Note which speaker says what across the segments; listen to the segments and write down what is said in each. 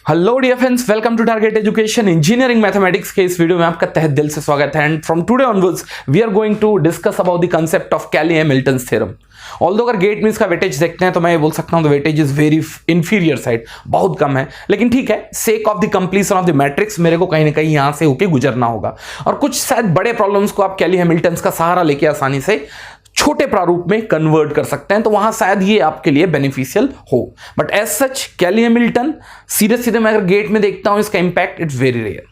Speaker 1: Hello dear friends, welcome to Target Education. Engineering mathematics के इस video में आपका तहे दिल से स्वागत है। And from today onwards we are going to discuss about the concept of Cayley Hamilton theorem. Although अगर गेट में इसका वेटेज देखते हैं तो मैं ये बोल सकता हूं the weightage is very inferior side, बहुत कम है, लेकिन ठीक है, sake of the completion of the matrix मेरे को कहीं ना कहीं यहां से होके गुजरना होगा और कुछ शायद बड़े प्रॉब्लम्स को आप कैली-हैमिल्टन का सहारा लेके आसानी से छोटे प्रारूप में कन्वर्ट कर सकते हैं, तो वहां शायद ये आपके लिए बेनिफिशियल हो। बट एज सच कैली-हैमिल्टन सीधे सीधे मैं अगर गेट में देखता हूं इसका इंपैक्ट इट्स वेरी रेयर।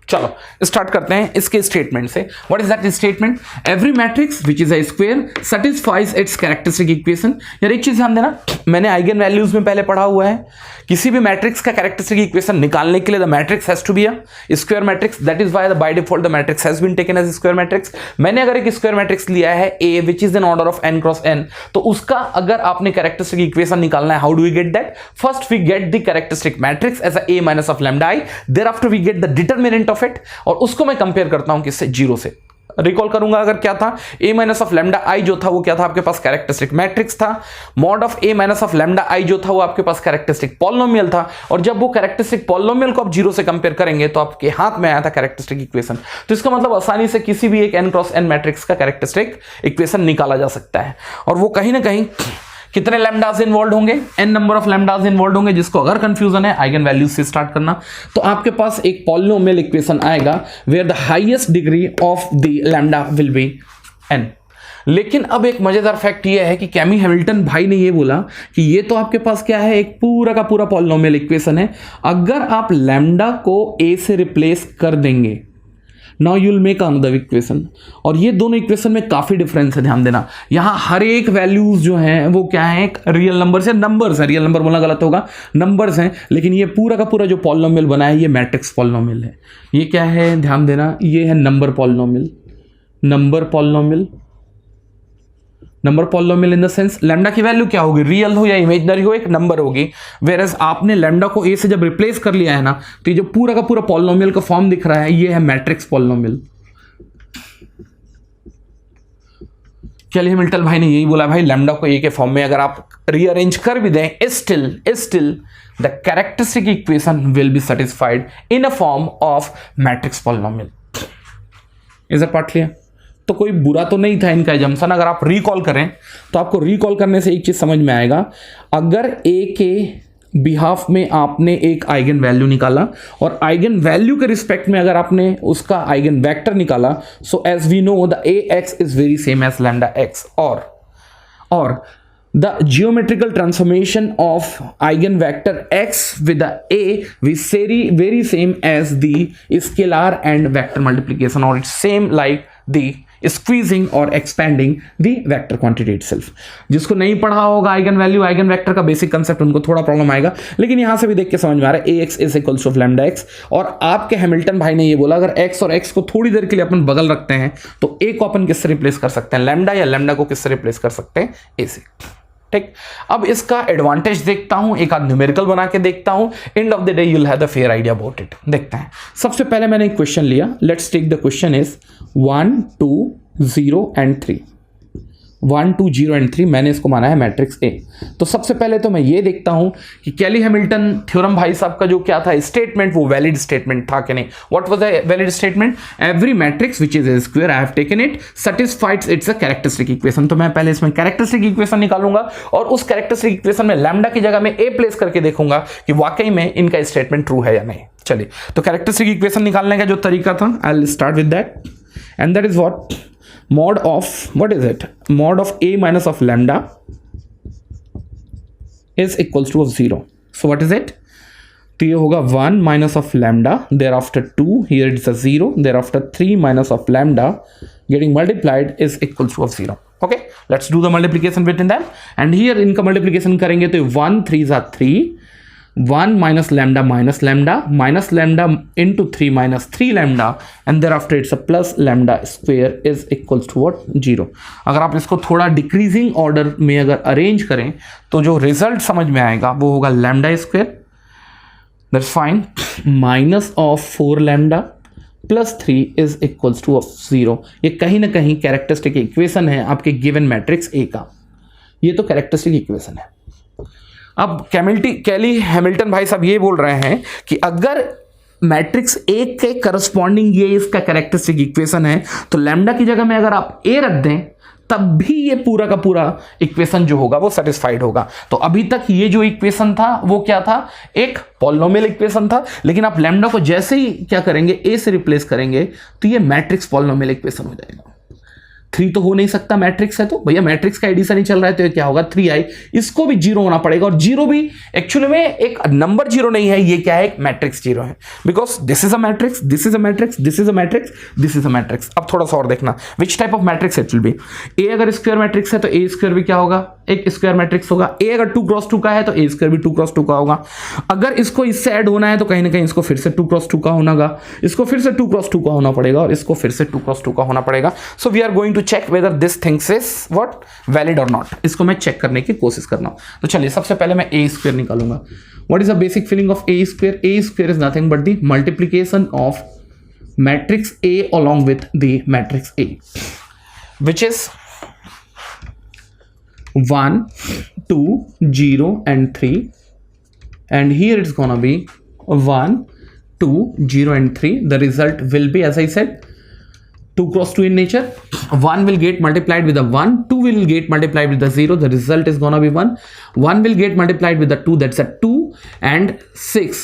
Speaker 1: चलो स्टार्ट करते हैं इसके स्टेटमेंट से। What is that statement? Every matrix which is a square satisfies it's characteristic equation. यार एक चीज ध्यान देना, मैंने आइगन वैल्यूज में पहले पढ़ा हुआ है, किसी भी मैट्रिक्स का कैरेक्टरिस्टिक इक्वेशन निकालने के लिए the matrix has to be a square matrix. That is why by default the matrix has been taken as square matrix. मैंने अगर एक स्क्वायर मैट्रिक्स लिया है A which is an order of n cross n, तो उसका अगर आपने characteristic equation निकालना है, how do we get that? First we get the characteristic matrix as a minus of lambda i, thereafter we get the determinant of it, और उसको मैं compare करता हूं किससे? जीरो से। रिकॉल करूंगा अगर क्या था, a minus of lambda i जो था वो क्या था? आपके पास कैरेक्टरिस्टिक मैट्रिक्स था। Mod of a minus of lambda i जो था वो आपके पास कैरेक्टरिस्टिक पॉलिनोमियल था, और जब वो कैरेक्टरिस्टिक पॉलिनोमियल को आप जीरो से कंपेयर करेंगे तो आपके हाथ में आया था कैरेक्टरिस्टिक इक्वेशन। तो इसका मतलब आसानी से किसी भी एक n क्रॉस n मैट्रिक्स का कैरेक्टरिस्टिक इक्वेशन निकाला जा सकता है, और वो कहीं ना कहीं कितने लैम्डास इन्वॉल्व होंगे? n नंबर ऑफ लैम्डास इन्वॉल्व होंगे, जिसको अगर कंफ्यूजन है आइगन वैल्यूज से स्टार्ट करना, तो आपके पास एक पॉलिनोमियल इक्वेशन आएगा where the highest degree of the lambda will be n। लेकिन अब एक मजेदार फैक्ट ये है कि कैली-हैमिल्टन भाई ने ये बोला कि ये तो आपके पास क्या है, एक पूरा का पूरा पॉलिनोमियल इक्वेशन है, अगर आप लैम्डा को a से रिप्लेस कर देंगे, now you will make another equation. और ये दोनों इक्वेशन में काफी डिफरेंस है, ध्यान देना। यहां हर एक वैल्यूज जो हैं वो क्या है, एक रियल नंबर से नंबर्स है, रियल नंबर बोलना गलत होगा, नंबर्स हैं, लेकिन ये पूरा का पूरा जो पॉलिनोमियल बना है ये मैट्रिक्स पॉलिनोमियल है। ये क्या है, ध्यान देना, ये है number polynomial. Number polynomial, number polynomial in the sense lambda की वैल्यू क्या होगी, रियल हो या इमेजिनरी हो, एक नंबर होगी। वेयरएज आपने लैम्डा को a से जब रिप्लेस कर लिया है ना, तो ये जो पूरा का पूरा पॉलिनोमियल का फॉर्म दिख रहा है ये है मैट्रिक्स पॉलिनोमियल। कैली-हैमिल्टन भाई ने यही बोला, भाई लैम्डा को a के फॉर्म में अगर आप रीअरेंज कर भी दें, still the characteristic equation will be satisfied in a form of matrix polynomial. Is it part clear? तो कोई बुरा तो नहीं था इनका एजम्पशन। अगर आप रिकॉल करें तो आपको रिकॉल करने से एक चीज समझ में आएगा, अगर a के बिहाफ में आपने एक आइगन वैल्यू निकाला और आइगन वैल्यू के रिस्पेक्ट में अगर आपने उसका आइगन वेक्टर निकाला, so as we know the ax is very same as lambda x, और the geometrical transformation of eigenvector x with the a is very same as the scalar and vector multiplication, or it's same like the squeezing or expanding the vector quantity itself। जिसको नहीं पढ़ा होगा eigen value eigen vector का basic concept, उनको थोड़ा problem आएगा, लेकिन यहां से भी देख के समझ में आ रहा है ax is equals to lambda x। और आपके हैमिल्टन भाई ने ये बोला अगर x और x को थोड़ी देर के लिए अपन बगल रखते हैं तो a को अपन किससे रिप्लेस कर सकते हैं, लैम्डा, या लैम्डा को किससे रिप्लेस कर सकते हैं, a से। ठीक, अब इसका एडवांटेज देखता हूं, एक आध न्यूमेरिकल बना के देखता हूं, end of the day you will have the fair idea about it. देखते हैं। सबसे पहले मैंने एक क्वेश्चन लिया, let's take the question is 1 2 0 and 3। 1 2 0 and 3 मैंने इसको माना है मैट्रिक्स ए। तो सबसे पहले तो मैं ये देखता हूं कि कैली-हैमिल्टन थ्योरम भाई साहब का जो क्या था स्टेटमेंट, वो वैलिड स्टेटमेंट था कि नहीं। What was the valid statement? Every matrix which is a square I have taken it satisfies its a characteristic equation. तो मैं पहले इसमें कैरेक्टरिस्टिक इक्वेशन निकालूंगा और उस कैरेक्टरिस्टिक इक्वेशन में लैम्डा की जगह में ए प्लेस करके देखूंगा कि वाकई में इनका स्टेटमेंट ट्रू है या नहीं। चलिए, तो कैरेक्टरिस्टिक इक्वेशन निकालने का जो तरीका था, I will start with that, and that is what mod of, what is it, mod of a minus of lambda is equals to 0. So what is it? तो ये होगा 1 minus of lambda, thereafter 2, here it's a 0, thereafter 3 minus of lambda getting multiplied is equals to 0. Okay, let's do the multiplication between them, and here इनका multiplication करेंगे तो 1 3s are 3, 1 minus lambda into 3 minus 3 lambda, and thereafter it's a plus lambda square is equals to what? 0। अगर आप इसको थोड़ा decreasing order में अगर arrange करें तो जो रिजल्ट समझ में आएगा वो होगा lambda square, that's fine, minus of 4 lambda plus 3 is equals to 0। ये कहीं ना कहीं कैरेक्टरिस्टिक इक्वेशन है आपके गिवन मैट्रिक्स ए का। ये तो कैरेक्टरिस्टिक इक्वेशन है। अब कैली हैमिल्टन भाई साहब ये बोल रहे हैं कि अगर मैट्रिक्स ए के करस्पॉन्डिंग ये इसका कैरेक्टरिस्टिक इक्वेशन है तो लैम्डा की जगह में अगर आप ए रख दें तब भी ये पूरा का पूरा इक्वेशन जो होगा वो सेटिस्फाइड होगा। तो अभी तक ये जो इक्वेशन था वो क्या था, एक पॉलिनोमियल इक्वेशन था, लेकिन आप लैम्डा को जैसे ही क्या करेंगे ए से रिप्लेस करेंगे तो ये मैट्रिक्स पॉलिनोमियल इक्वेशन हो जाएगा। 3 तो हो नहीं सकता, मैट्रिक्स है तो भैया मैट्रिक्स का एडिशन ही चल रहा है तो ये क्या होगा 3i, इसको भी 0 होना पड़ेगा। और 0 भी एक्चुअली में एक नंबर 0 नहीं है, ये क्या है, एक मैट्रिक्स 0 है, because this is a matrix, this is a matrix, this is a matrix, this is a matrix. अब थोड़ा सा और देखना which type of matrix it will be. A अगर स्क्वायर मैट्रिक्स है तो ए स्क्वायर भी क्या होगा, एक स्क्वायर मैट्रिक्स होगा। ए अगर 2x2 का है तो ए स्क्वायर भी 2x2 का होगा। अगर इसको इससे ऐड होना है तो कहीं ना कहीं इसको फिर से 2x2 का होगा, इसको फिर से 2x2 का होना पड़ेगा और इसको फिर से 2x2 का होना पड़ेगा। So we are going to check whether this things is what valid और नॉट, इसको मैं चेक करने की कोशिश कर रहा हूं। तो चलिए सबसे पहले मैं ए स्क्वायर निकालूंगा। What is the basic feeling of A square? A square is nothing but the multiplication of matrix A along with the matrix A, which is 1, 2, 0 and 3, and here it's gonna be 1, 2, 0 and 3. The result will be, as I said, 2 cross 2 in nature. 1 will get multiplied with a 1, 2 will get multiplied with the 0, the result is gonna be 1. 1 will get multiplied with the 2, that's a 2, and 6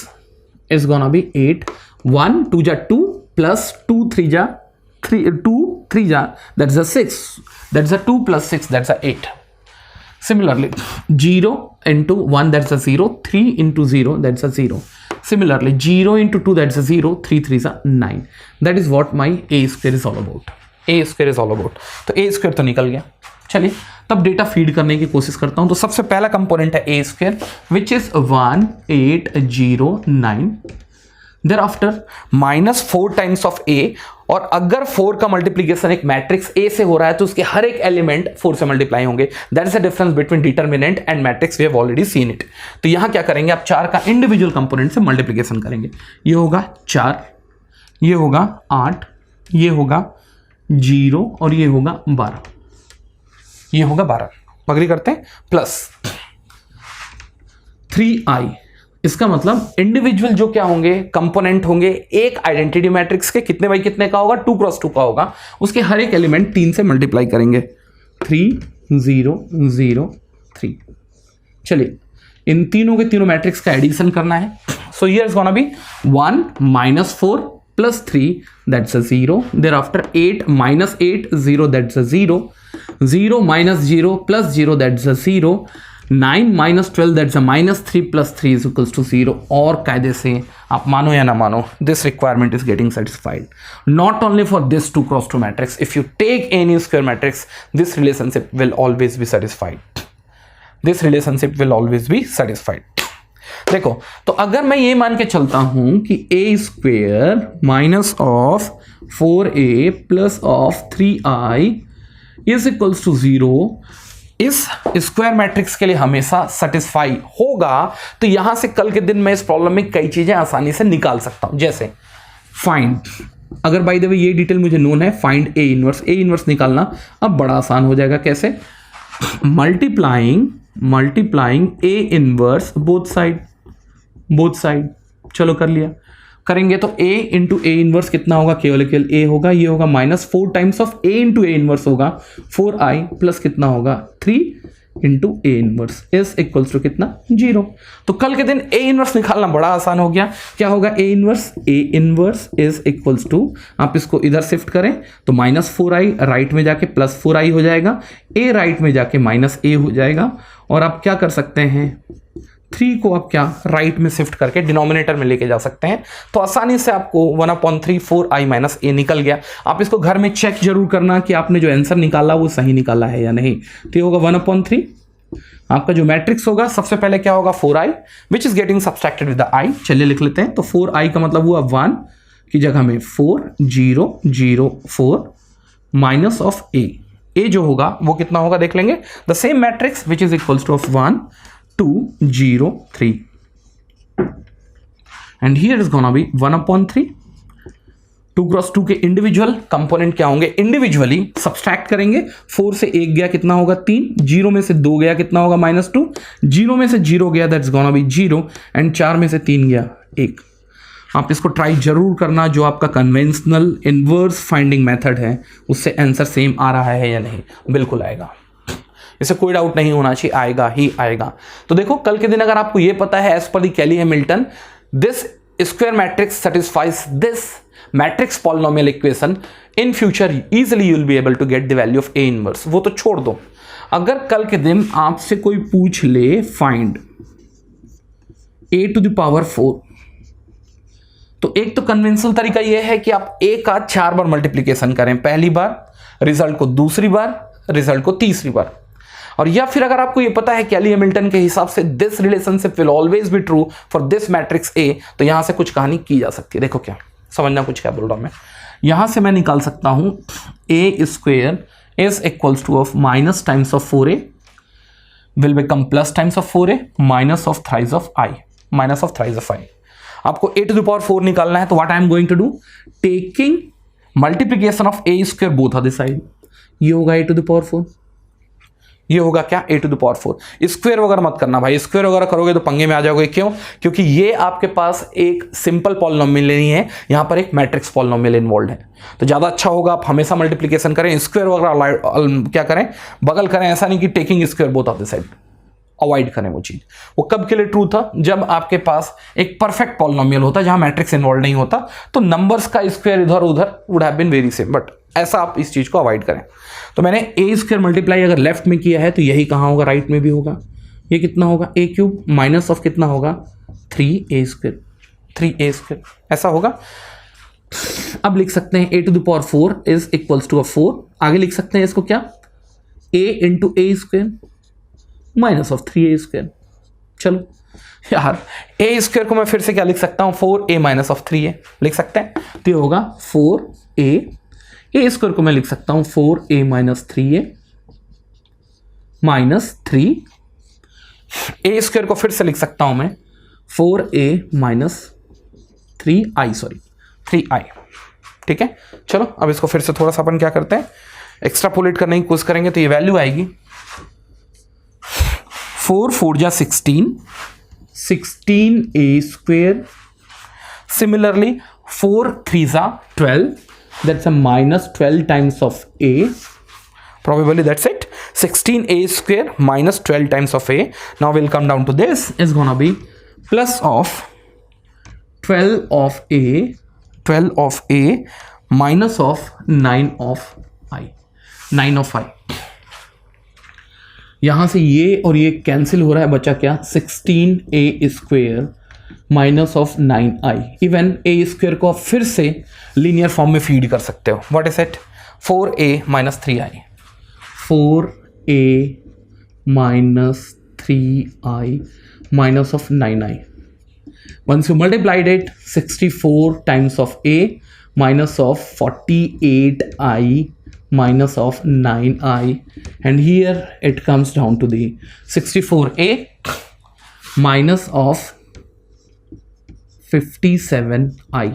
Speaker 1: is gonna be 8. 1 2 ja 2 plus 2 3 ja 3, 2 3 ja, that's a 6, that's a 2 plus 6, that's a 8. Similarly 0 into 1, that's a 0, 3 into 0, that's a 0. Similarly 0 into 2, that's a 0, 3 3 is a 9. That is what my a square is all about. a square is all about. तो a square तो निकल गया। चलिए तब data feed करने की कोशिश करता हूं। तो सबसे पहला कंपोनेंट है a square which is 1 8 0 9. Thereafter -4 times of a, और अगर 4 का मल्टीप्लीकेशन एक मैट्रिक्स a से हो रहा है तो उसके हर एक एलिमेंट 4 से मल्टीप्लाई होंगे। That is the difference between determinant and matrix, we have already seen it. तो यहां क्या करेंगे, आप 4 का इंडिविजुअल कंपोनेंट से मल्टीप्लीकेशन करेंगे। ये होगा 4, ये होगा 8, ये होगा 0 और ये होगा 12, ये होगा 12। अग्री करते हैं? प्लस 3i, इसका मतलब इंडिविजुअल जो क्या होंगे कंपोनेंट होंगे एक आइडेंटिटी मैट्रिक्स के, कितने बाई कितने का होगा, 2 क्रॉस 2 का होगा। उसके हर एक एलिमेंट 3 से मल्टीप्लाई करेंगे। 3 0 0 3। चलिए इन तीनों के तीनों मैट्रिक्स का एडिशन करना है। So here is gonna be 1 -4 plus 3, that's a 0. Thereafter 8 minus 8 0, that's a 0. 0 minus 0 plus 0, that's a 0. 9 minus 12, that's a -3 plus 3 is equals to 0. और कायदे से आप मानो या ना मानो, this requirement is getting satisfied. Not only for this 2 cross 2 matrix, if you take any square matrix, this relationship will always be satisfied. This relationship will always be satisfied. देखो तो अगर मैं ये मान के चलता हूं कि a square minus of 4a plus of 3i is equals to 0 इस स्क्वायर मैट्रिक्स के लिए हमेशा सेटिस्फाई होगा, तो यहां से कल के दिन मैं इस प्रॉब्लम में कई चीजें आसानी से निकाल सकता हूं। जैसे फाइंड, अगर बाय द वे ये डिटेल मुझे नोन है, फाइंड ए इनवर्स निकालना अब बड़ा आसान हो जाएगा। कैसे? Multiplying A inverse both side. चलो कर लिया, करेंगे तो a इंटू ए इनवर्स कितना होगा, केवल a होगा, ये होगा -4 times of a into A inverse होगा 4i प्लस कितना होगा 3 into A inverse is equals to कितना 0। तो कल के दिन a इनवर्स निकालना बड़ा आसान हो गया। क्या होगा a inverse is equals to, आप इसको इधर शिफ्ट करें तो -4i राइट में जाके +4i हो जाएगा, a राइट में जाके -a हो जाएगा, और आप क्या कर सकते हैं 3 को आप क्या राइट में शिफ्ट करके डिनोमिनेटर में लेके जा सकते हैं। तो आसानी से आपको 1/3 4i माइनस a निकल गया। आप इसको घर में चेक जरूर करना कि आपने जो आंसर निकाला वो सही निकाला है या नहीं। तो ये होगा 1/3, आपका जो मैट्रिक्स होगा सबसे पहले क्या होगा 4i which is getting subtracted with the i। चलिए लिख लेते हैं। तो 4i का मतलब हुआ 1 की जगह में 4 0 0 4 माइनस ऑफ a जो होगा वो कितना होगा देख लेंगे, the same matrix which is equals to of 1 2 0 3, and here is gonna be 1/3 2 cross 2 के इंडिविजुअल कंपोनेंट क्या होंगे, इंडिविजुअली सब्सट्रैक्ट करेंगे। 4 से 1 गया कितना होगा 3, 0 में से 2 गया कितना होगा -2, 0 में से 0 गया दैट्स गोना बी 0 एंड 4 में से 3 गया 1। आप इसको ट्राई जरूर करना, जो आपका कन्वेंशनल इनवर्स फाइंडिंग मेथड है उससे आंसर सेम आ रहा है या नहीं, बिल्कुल आएगा, इससे कोई डाउट नहीं होना चाहिए, आएगा ही आएगा। तो देखो कल के दिन अगर आपको ये पता है as per the Cayley Hamilton this square matrix satisfies this matrix polynomial equation, in future easily you will be able to get the value of A inverse. वो तो छोड़ दो, अगर कल के दिन आपसे कोई पूछ ले फाइंड a⁴, तो एक तो कन्वेंशनल तरीका यह है कि आप a का 4 बार मल्टीप्लीकेशन करें, पहली बार रिजल्ट को, दूसरी बार रिजल्ट को, तीसरी बार। और या फिर अगर आपको ये पता है कैली-हैमिल्टन के हिसाब से this relationship will always be true for this matrix A, तो यहां से कुछ कहानी की जा सकती है। देखो क्या समझना, कुछ क्या बोल रहा हूं मैं, यहां से मैं निकाल सकता हूं a² is equals to of minus times of 4a will become plus times of 4a minus of thrice of i, minus of thrice of i। आपको a⁴ निकालना है, तो what I am going to do, taking multiplication of a² both of the side, ये होगा a⁴, ये होगा क्या a⁴। Square वगैरह मत करना भाई, स्क्वायर वगैरह करोगे तो पंगे में आ जाओगे। क्यों? क्योंकि ये आपके पास एक सिंपल पॉलिनोमियल नहीं है, यहां पर एक मैट्रिक्स पॉलिनोमियल इन्वॉल्व है। तो ज्यादा अच्छा होगा आप हमेशा मल्टीप्लीकेशन करें, स्क्वायर वगैरह क्या करें, बगल करें, ऐसा नहीं कि taking square both of the side, avoid करें वो चीज। वो कब के लिए ट्रू था, जब आपके पास एक परफेक्ट पॉलिनोमियल होता जहां मैट्रिक्स इन्वॉल्व नहीं होता, तो नंबर्स का स्क्वायर इधर उधर would have been very same, but ऐसा आप इस चीज को अवॉइड करें। तो मैंने a² मल्टीप्लाई अगर लेफ्ट में किया है तो यही कहां होगा, राइट में भी होगा। ये कितना होगा a³ माइनस ऑफ कितना होगा 3a², 3a², ऐसा होगा। अब लिख सकते हैं a⁴ इज इक्वल्स टू 4, आगे लिख सकते हैं इसको क्या, a into a² minus of 3a²। चलो यार a² को मैं फिर से क्या लिख सकता हूं, 4a माइनस ऑफ 3a लिख सकते हैं, तो ये होगा 4a, a² को मैं लिख सकता हूं 4a minus 3a minus 3, a² को फिर से लिख सकता हूं मैं 4a minus 3i, sorry 3i। ठीक है, चलो अब इसको फिर से थोड़ा सा अपन क्या करते हैं, एक्स्ट्रापोलेट करने की कोशिश करेंगे, तो ये वैल्यू आएगी 4 4 जा 16, 16a², सिमिलरली 4 3 जा 12, that's a minus 12 times of a, probably that's it, 16a² minus 12 times of a. Now we'll come down to this, is gonna be plus of 12 of a minus of 9 of i, 9 of i। यहां से ये और ये cancel हो रहा है, बचा क्या 16a² minus of 9i। Even a² को आप फिर से लीनियर फॉर्म में फीड कर सकते हो, what is it, 4a minus 3i, 4a minus 3i minus of 9i। Once you multiplied it 64 times of a minus of 48i minus of 9i, and here it comes down to the 64a minus of 57i।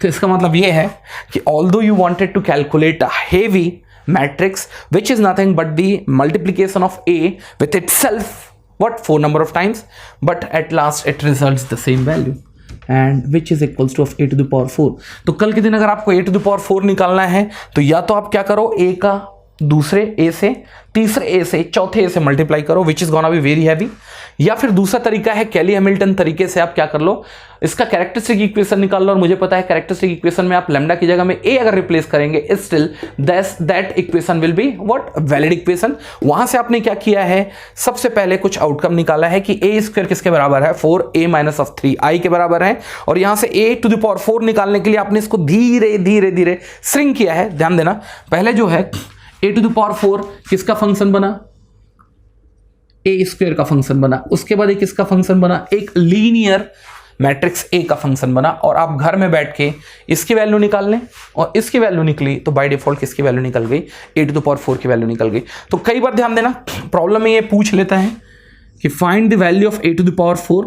Speaker 1: तो इसका मतलब ये है कि although you wanted to calculate a heavy matrix which is nothing but the multiplication of a with itself, what 4 number of times, but at last it results the same value and which is equals to of a⁴। तो कल के दिन अगर आपको a⁴ निकालना है तो या तो आप क्या करो, a का दूसरे a से, तीसरे a से, चौथे a से मल्टीप्लाई करो, which is gonna be very heavy. या फिर दूसरा तरीका है कैली-हैमिल्टन तरीके से, आप क्या कर लो, इसका कैरेक्टरिस्टिक इक्वेशन निकाल लो। और मुझे पता है कैरेक्टरिस्टिक इक्वेशन में आप लैम्डा की जगह में a अगर रिप्लेस करेंगे, still that equation will be what, valid equation. वहां से आपने क्या किया है, सबसे पहले कुछ आउटकम निकाला है कि a² किसके बराबर है, 4a माइनस ऑफ 3i के बराबर है। और यहां से a⁴ निकालने के लिए आपने इसको धीरे धीरे धीरे श्रिंक किया है। ध्यान देना, पहले जो है a⁴ किसका फंक्शन बना, a² का फंक्शन बना, उसके बाद एक किसका फंक्शन बना, एक लीनियर मैट्रिक्स A का फंक्शन बना। और आप घर में बैठ के इसकी वैल्यू निकाल लें और इसकी वैल्यू निकली तो बाय डिफॉल्ट किसकी वैल्यू निकल गई, a⁴ की वैल्यू निकल गई। तो कई बार ध्यान देना, प्रॉब्लम में ये पूछ लेता है कि find the value of a⁴,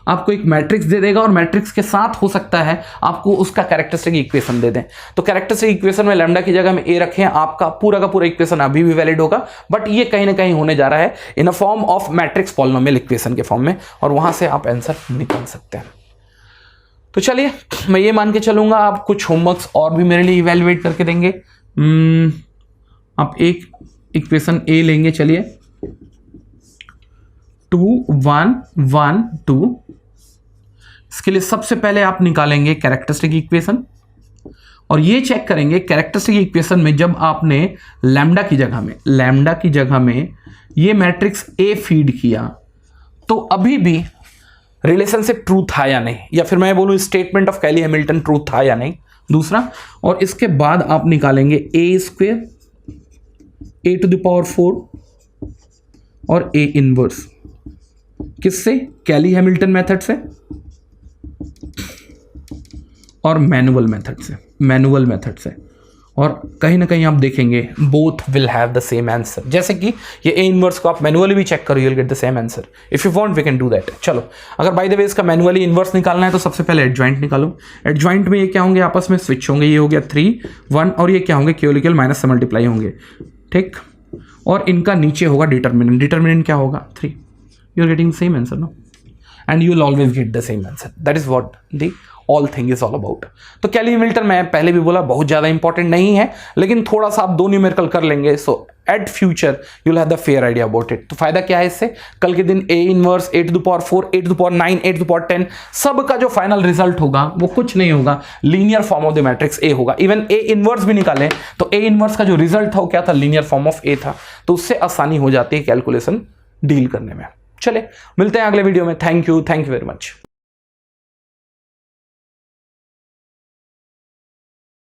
Speaker 1: आपको एक मैट्रिक्स दे देगा और मैट्रिक्स के साथ हो सकता है आपको उसका कैरेक्टरिस्टिक इक्वेशन दे दें। तो कैरेक्टरिस्टिक इक्वेशन में लैम्डा की जगह में ए रखें, आपका पूरा का पूरा इक्वेशन अभी भी वैलिड होगा, बट ये कहीं ना कहीं होने जा रहा है in a form of matrix polynomial equation के फॉर्म में, और वहां से आप आंसर निकाल सकते हैं। तो चलिए मैं ये मान के चलूंगा आप कुछ होमवर्क्स और भी मेरे लिए इवेल्युएट करके देंगे। आप एक इक्वेशन ए लेंगे, चलिए 2 1 1 2। इसके लिए सबसे पहले आप निकालेंगे कैरेक्टरिस्टिक इक्वेशन और ये चेक करेंगे कैरेक्टरिस्टिक इक्वेशन में जब आपने लैम्डा की जगह में ये मैट्रिक्स ए फीड किया तो अभी भी रिलेशनशिप ट्रू था या नहीं, या फिर मैं बोलूं statement of Cayley Hamilton true था या नहीं, दूसरा। और इसके बाद आप निकालेंगे A square, A to the power 4 और ए इनवर्स, किससे? कैली हैमिल्टन मेथड से और मैनुअल मेथड से। और कहीं ना कहीं आप देखेंगे both will have the same answer. जैसे कि ये ए इनवर्स को आप मैनुअली भी चेक करो, you will get the same answer. If you want we can do that. चलो, अगर बाय द वे इसका मैनुअली इनवर्स निकालना है तो सबसे पहले एडजॉइंट निकालो। एडजॉइंट में ये क्या होंगे? आपस में स्विच होंगे। ये हो गया 3 1 और ये क्या होंगे? क्यूलिकल माइनस से मल्टीप्लाई होंगे, ठीक। और इनका नीचे होगा डिटर्मिनेंट क्या होगा? 3। You are getting same answer, no? And you will always get the same answer. That is what the all thing is all about. तो कैली हैमिल्टन मैं पहले भी बोला बहुत ज्यादा इंपॉर्टेंट नहीं है, लेकिन थोड़ा सा आप 2 न्यूमेरिकल कर लेंगे so at future you will have the fair idea about it. तो फायदा क्या है इससे? कल के दिन A inverse, A to the power 4, A to the power 9, A to the power 10 सब का जो फाइनल रिजल्ट होगा वो कुछ नहीं होगा, linear form of the matrix A होगा। इवन ए इनवर्स भी निकाले तो ए इनवर्स का जो रिजल्ट था वो क्या था? लीनियर फॉर्म ऑफ ए था। तो उससे आसानी हो जाती है कैलकुलेशन डील करने में। चले मिलते हैं अगले वीडियो में। Thank you very much.